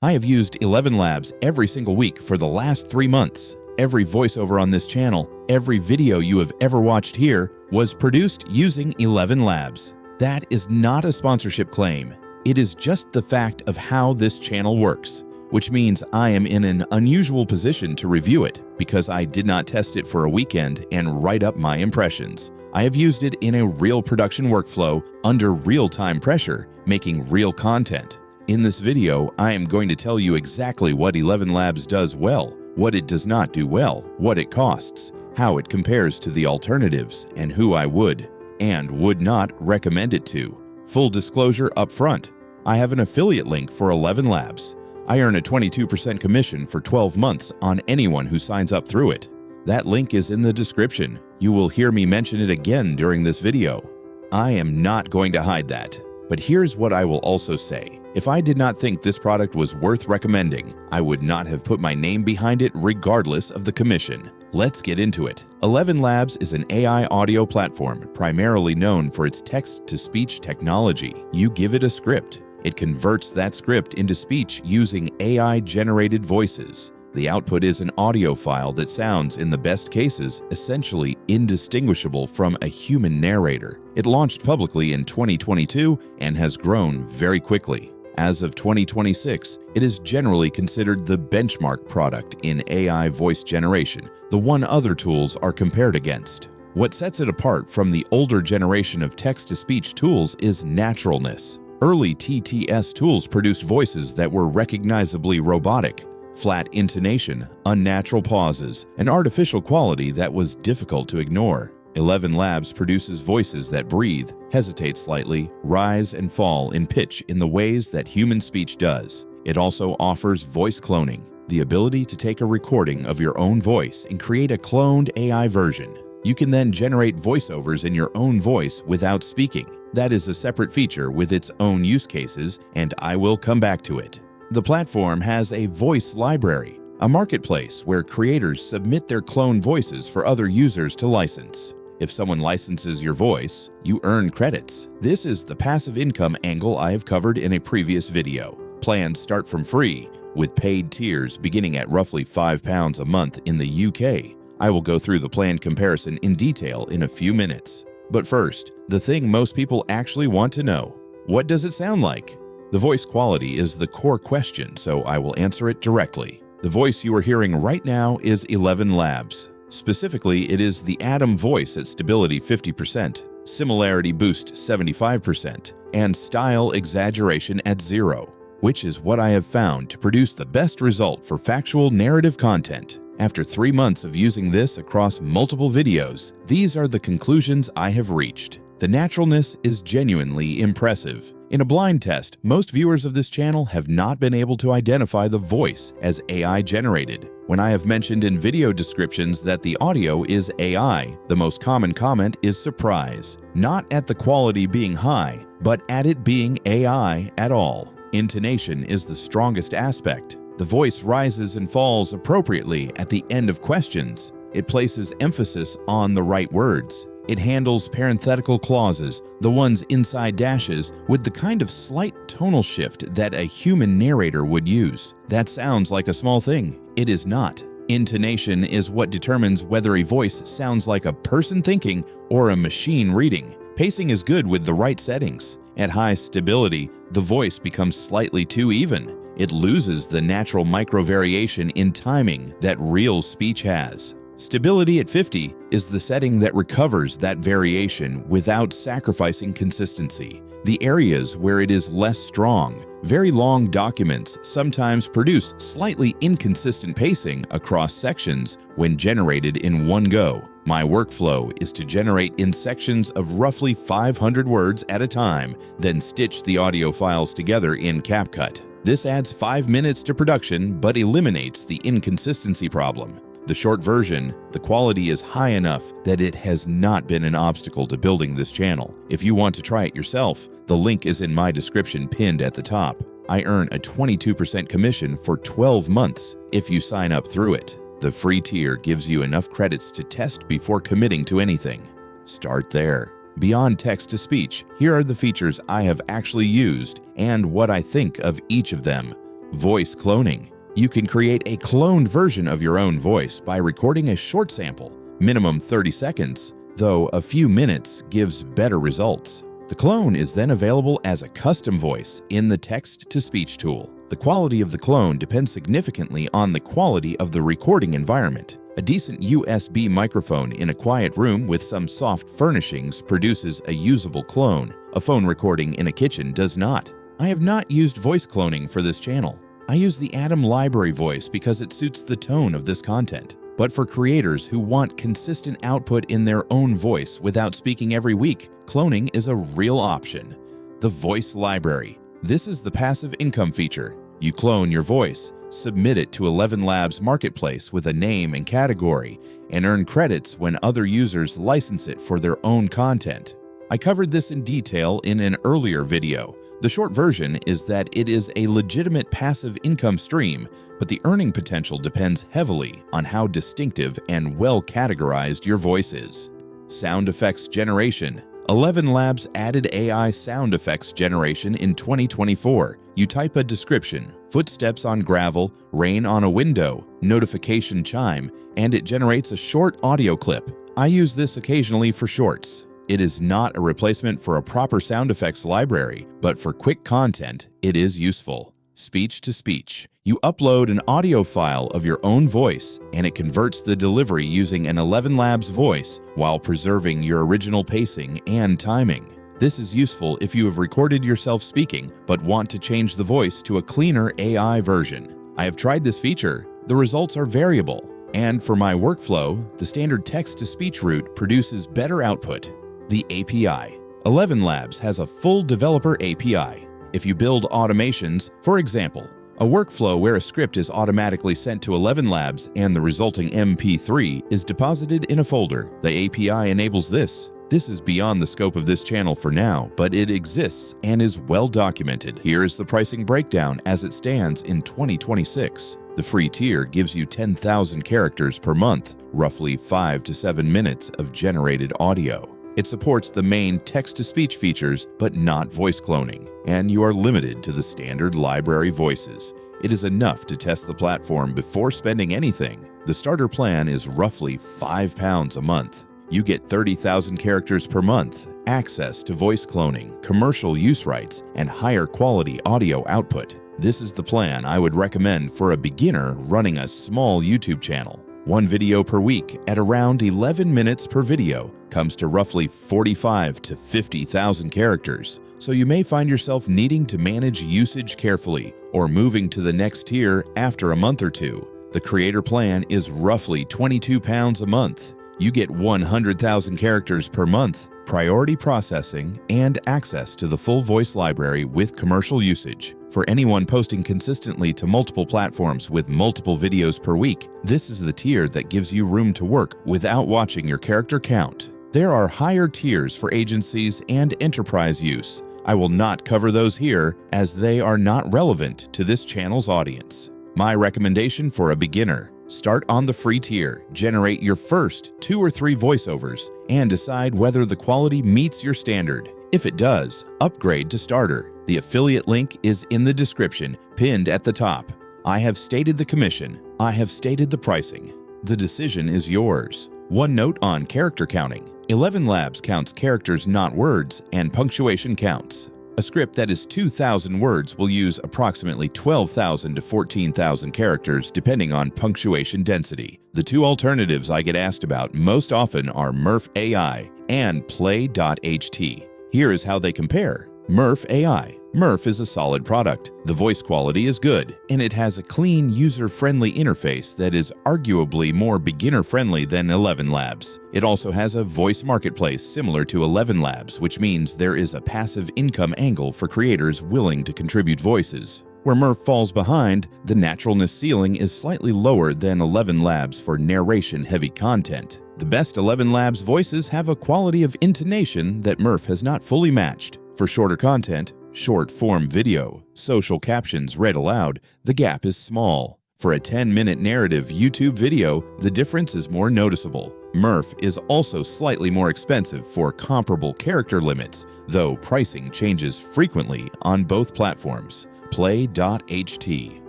I have used ElevenLabs every single week for the last 3 months. Every voiceover on this channel, every video you have ever watched here was produced using ElevenLabs. That is not a sponsorship claim. It is just the fact of how this channel works, which means I am in an unusual position to review it because I did not test it for a weekend and write up my impressions. I have used it in a real production workflow under real-time pressure, making real content. In this video, I am going to tell you exactly what ElevenLabs does well, what it does not do well, what it costs, how it compares to the alternatives, and who I would and would not recommend it to. Full disclosure up front, I have an affiliate link for ElevenLabs. I earn a 22% commission for 12 months on anyone who signs up through it. That link is in the description. You will hear me mention it again during this video. I am not going to hide that. But here's what I will also say. If I did not think this product was worth recommending, I would not have put my name behind it regardless of the commission. Let's get into it. ElevenLabs is an AI audio platform primarily known for its text-to-speech technology. You give it a script. It converts that script into speech using AI-generated voices. The output is an audio file that sounds, in the best cases, essentially indistinguishable from a human narrator. It launched publicly in 2022 and has grown very quickly. As of 2026, it is generally considered the benchmark product in AI voice generation, the one other tools are compared against. What sets it apart from the older generation of text-to-speech tools is naturalness. Early TTS tools produced voices that were recognizably robotic. Flat intonation, unnatural pauses, an artificial quality that was difficult to ignore. ElevenLabs produces voices that breathe, hesitate slightly, rise and fall in pitch in the ways that human speech does. It also offers voice cloning, the ability to take a recording of your own voice and create a cloned AI version. You can then generate voiceovers in your own voice without speaking. That is a separate feature with its own use cases, and I will come back to it. The platform has a voice library, a marketplace where creators submit their clone voices for other users to license. If someone licenses your voice, you earn credits. This is the passive income angle I have covered in a previous video. Plans start from free, with paid tiers beginning at roughly £5 a month in the UK. I will go through the plan comparison in detail in a few minutes. But first, the thing most people actually want to know. What does it sound like? The voice quality is the core question, so I will answer it directly. The voice you are hearing right now is ElevenLabs. Specifically, it is the Atom voice at stability 50%, similarity boost 75%, and style exaggeration at 0, which is what I have found to produce the best result for factual narrative content. After 3 months of using this across multiple videos, these are the conclusions I have reached. The naturalness is genuinely impressive. In a blind test, most viewers of this channel have not been able to identify the voice as AI generated. When I have mentioned in video descriptions that the audio is AI, the most common comment is surprise, not at the quality being high, but at it being AI at all. Intonation is the strongest aspect. The voice rises and falls appropriately at the end of questions. It places emphasis on the right words. It handles parenthetical clauses, the ones inside dashes, with the kind of slight tonal shift that a human narrator would use. That sounds like a small thing. It is not. Intonation is what determines whether a voice sounds like a person thinking or a machine reading. Pacing is good with the right settings. At high stability, the voice becomes slightly too even. It loses the natural micro-variation in timing that real speech has. Stability at 50 is the setting that recovers that variation without sacrificing consistency. The areas where it is less strong, very long documents sometimes produce slightly inconsistent pacing across sections when generated in one go. My workflow is to generate in sections of roughly 500 words at a time, then stitch the audio files together in CapCut. This adds 5 minutes to production but eliminates the inconsistency problem. The short version, the quality is high enough that it has not been an obstacle to building this channel. If you want to try it yourself, the link is in my description pinned at the top. I earn a 22% commission for 12 months if you sign up through it. The free tier gives you enough credits to test before committing to anything. Start there. Beyond text-to-speech, here are the features I have actually used and what I think of each of them. Voice cloning. You can create a cloned version of your own voice by recording a short sample, minimum 30 seconds, though a few minutes gives better results. The clone is then available as a custom voice in the text-to-speech tool. The quality of the clone depends significantly on the quality of the recording environment. A decent USB microphone in a quiet room with some soft furnishings produces a usable clone. A phone recording in a kitchen does not. I have not used voice cloning for this channel. I use the Atom Library voice because it suits the tone of this content. But for creators who want consistent output in their own voice without speaking every week, cloning is a real option. The Voice Library. This is the passive income feature. You clone your voice, submit it to ElevenLabs Marketplace with a name and category, and earn credits when other users license it for their own content. I covered this in detail in an earlier video. The short version is that it is a legitimate passive income stream, but the earning potential depends heavily on how distinctive and well categorized your voice is. Sound effects generation. ElevenLabs added AI sound effects generation in 2024. You type a description, footsteps on gravel, rain on a window, notification chime, and it generates a short audio clip. I use this occasionally for shorts. It is not a replacement for a proper sound effects library, but for quick content, it is useful. Speech-to-speech. You upload an audio file of your own voice, and it converts the delivery using an ElevenLabs voice while preserving your original pacing and timing. This is useful if you have recorded yourself speaking but want to change the voice to a cleaner AI version. I have tried this feature. The results are variable, and for my workflow, the standard text-to-speech route produces better output. The API. ElevenLabs has a full developer API. If you build automations, for example, a workflow where a script is automatically sent to ElevenLabs and the resulting MP3 is deposited in a folder, the API enables this. This is beyond the scope of this channel for now, but it exists and is well documented. Here is the pricing breakdown as it stands in 2026. The free tier gives you 10,000 characters per month, roughly 5 to 7 minutes of generated audio. It supports the main text-to-speech features, but not voice cloning, and you are limited to the standard library voices. It is enough to test the platform before spending anything. The starter plan is roughly £5 a month. You get 30,000 characters per month, access to voice cloning, commercial use rights, and higher quality audio output. This is the plan I would recommend for a beginner running a small YouTube channel. One video per week at around 11 minutes per video comes to roughly 45 to 50,000 characters, so you may find yourself needing to manage usage carefully or moving to the next tier after a month or two. The creator plan is roughly £22 a month. You get 100,000 characters per month, priority processing, and access to the full voice library with commercial usage. For anyone posting consistently to multiple platforms with multiple videos per week, this is the tier that gives you room to work without watching your character count. There are higher tiers for agencies and enterprise use. I will not cover those here as they are not relevant to this channel's audience. My recommendation for a beginner: start on the free tier, generate your first 2 or 3 voiceovers, and decide whether the quality meets your standard. If it does, upgrade to starter. The affiliate link is in the description, pinned at the top. I have stated the commission. I have stated the pricing. The decision is yours. One note on character counting. ElevenLabs counts characters, not words, and punctuation counts. A script that is 2,000 words will use approximately 12,000 to 14,000 characters depending on punctuation density. The two alternatives I get asked about most often are Murf AI and Play.ht. Here is how they compare. Murf AI. Murf is a solid product. The voice quality is good, and it has a clean, user-friendly interface that is arguably more beginner-friendly than ElevenLabs. It also has a voice marketplace similar to ElevenLabs, which means there is a passive income angle for creators willing to contribute voices. Where Murf falls behind, the naturalness ceiling is slightly lower than ElevenLabs for narration-heavy content. The best ElevenLabs voices have a quality of intonation that Murf has not fully matched. For shorter content, short-form video, social captions read aloud, the gap is small. For a 10-minute narrative YouTube video, the difference is more noticeable. Murf is also slightly more expensive for comparable character limits, though pricing changes frequently on both platforms. Play.ht.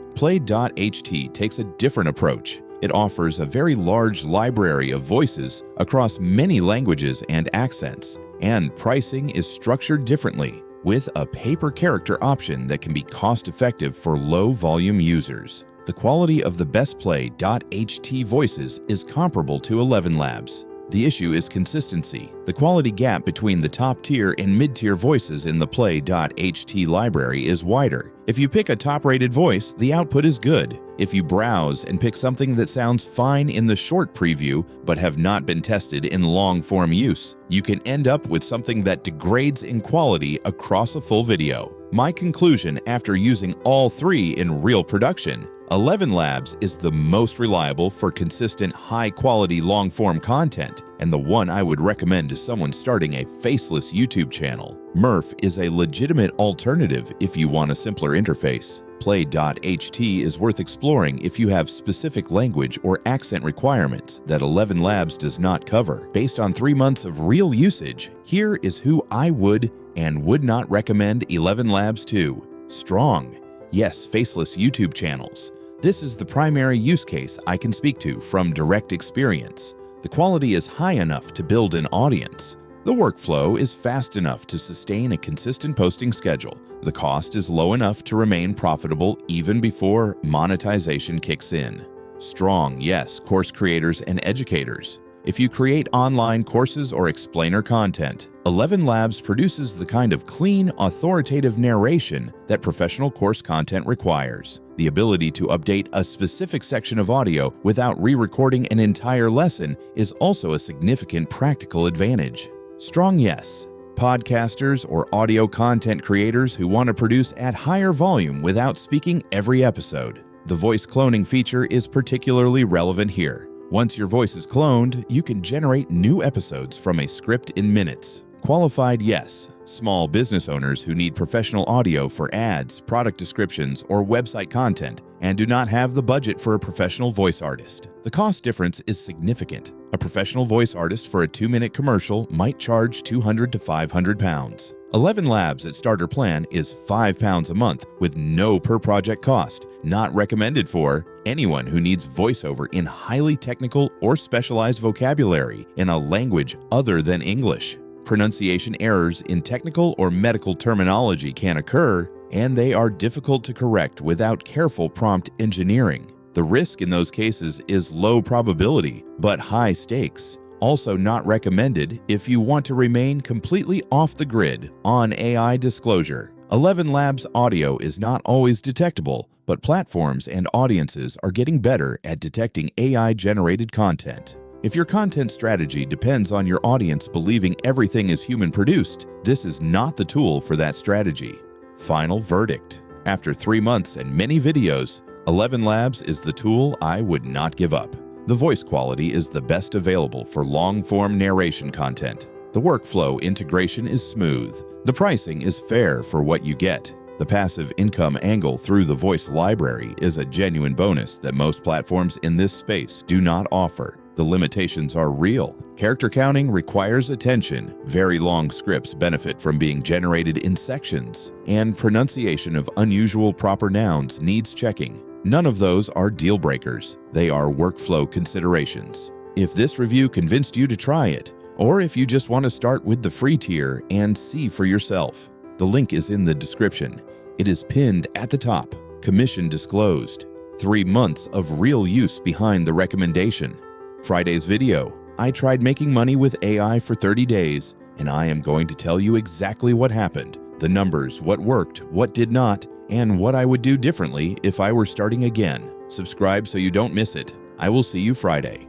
Play.ht takes a different approach. It offers a very large library of voices across many languages and accents, and pricing is structured differently, with a pay-per-character option that can be cost-effective for low-volume users. The quality of the best Play.ht voices is comparable to ElevenLabs. The issue is consistency. The quality gap between the top-tier and mid-tier voices in the Play.ht library is wider. If you pick a top-rated voice, the output is good. If you browse and pick something that sounds fine in the short preview but have not been tested in long-form use, you can end up with something that degrades in quality across a full video. My conclusion after using all three in real production: ElevenLabs is the most reliable for consistent, high-quality long-form content, and the one I would recommend to someone starting a faceless YouTube channel. Murf is a legitimate alternative if you want a simpler interface. Play.ht is worth exploring if you have specific language or accent requirements that ElevenLabs does not cover. Based on 3 months of real usage, here is who I would and would not recommend ElevenLabs to. Strong, yes, faceless YouTube channels. This is the primary use case I can speak to from direct experience. The quality is high enough to build an audience. The workflow is fast enough to sustain a consistent posting schedule. The cost is low enough to remain profitable even before monetization kicks in. Strong, yes, course creators and educators. If you create online courses or explainer content, ElevenLabs produces the kind of clean, authoritative narration that professional course content requires. The ability to update a specific section of audio without re-recording an entire lesson is also a significant practical advantage. Strong, yes. Podcasters or audio content creators who want to produce at higher volume without speaking every episode. The voice cloning feature is particularly relevant here. Once your voice is cloned, you can generate new episodes from a script in minutes. Qualified, yes. Small business owners who need professional audio for ads, product descriptions, or website content and do not have the budget for a professional voice artist. The cost difference is significant. A professional voice artist for a 2-minute commercial might charge £200 to £500. ElevenLabs at starter plan is £5 a month with no per project cost, not recommended for anyone who needs voiceover in highly technical or specialized vocabulary in a language other than English. Pronunciation errors in technical or medical terminology can occur, and they are difficult to correct without careful prompt engineering. The risk in those cases is low probability, but high stakes. Also not recommended if you want to remain completely off the grid on AI disclosure. ElevenLabs audio is not always detectable, but platforms and audiences are getting better at detecting AI-generated content. If your content strategy depends on your audience believing everything is human-produced, this is not the tool for that strategy. Final verdict. After 3 months and many videos, ElevenLabs is the tool I would not give up. The voice quality is the best available for long-form narration content. The workflow integration is smooth. The pricing is fair for what you get. The passive income angle through the voice library is a genuine bonus that most platforms in this space do not offer. The limitations are real. Character counting requires attention. Very long scripts benefit from being generated in sections, and pronunciation of unusual proper nouns needs checking. None of those are deal breakers. They are workflow considerations. If this review convinced you to try it, or if you just want to start with the free tier and see for yourself, the link is in the description. It is pinned at the top. Commission disclosed. 3 months of real use behind the recommendation. Friday's video. I tried making money with AI for 30 days, and I am going to tell you exactly what happened, the numbers, what worked, what did not, and what I would do differently if I were starting again. Subscribe so you don't miss it. I will see you Friday.